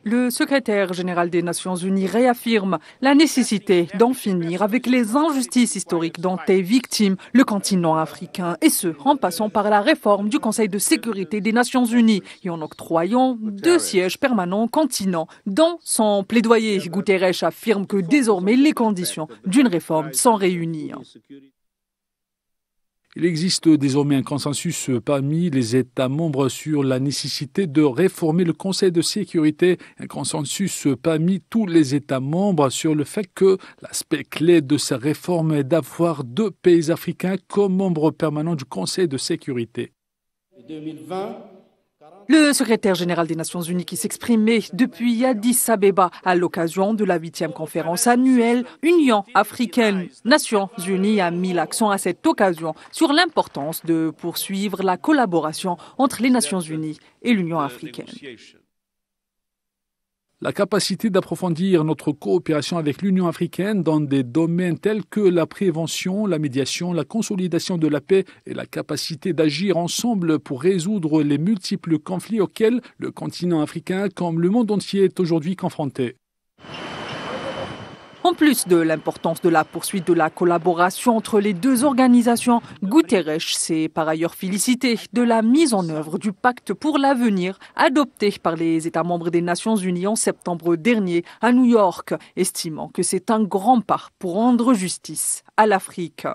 Le secrétaire général des Nations Unies réaffirme la nécessité d'en finir avec les injustices historiques dont est victime le continent africain, et ce, en passant par la réforme du Conseil de sécurité des Nations Unies et en octroyant 2 sièges permanents au continent. Dans son plaidoyer, Guterres affirme que désormais les conditions d'une réforme sont réunies. Il existe désormais un consensus parmi les États membres sur la nécessité de réformer le Conseil de sécurité, un consensus parmi tous les États membres sur le fait que l'aspect clé de ces réformes est d'avoir 2 pays africains comme membres permanents du Conseil de sécurité. 2020. Le secrétaire général des Nations Unies qui s'exprimait depuis Addis Abeba à l'occasion de la 8e conférence annuelle Union africaine-Nations Unies a mis l'accent à cette occasion sur l'importance de poursuivre la collaboration entre les Nations Unies et l'Union africaine. La capacité d'approfondir notre coopération avec l'Union africaine dans des domaines tels que la prévention, la médiation, la consolidation de la paix et la capacité d'agir ensemble pour résoudre les multiples conflits auxquels le continent africain, comme le monde entier, est aujourd'hui confronté. En plus de l'importance de la poursuite de la collaboration entre les 2 organisations, Guterres s'est par ailleurs félicité de la mise en œuvre du pacte pour l'avenir adopté par les États membres des Nations Unies en septembre dernier à New York, estimant que c'est un grand pas pour rendre justice à l'Afrique.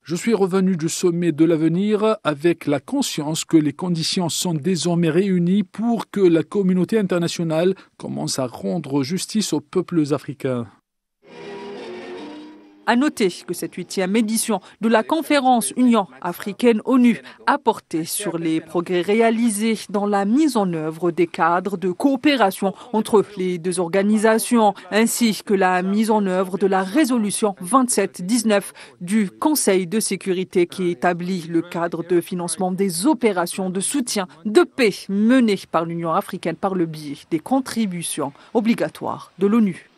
Je suis revenu du sommet de l'avenir avec la conscience que les conditions sont désormais réunies pour que la communauté internationale commence à rendre justice aux peuples africains. À noter que cette 8e édition de la conférence Union africaine-ONU a porté sur les progrès réalisés dans la mise en œuvre des cadres de coopération entre les 2 organisations, ainsi que la mise en œuvre de la résolution 2719 du Conseil de sécurité qui établit le cadre de financement des opérations de soutien de paix menées par l'Union africaine par le biais des contributions obligatoires de l'ONU.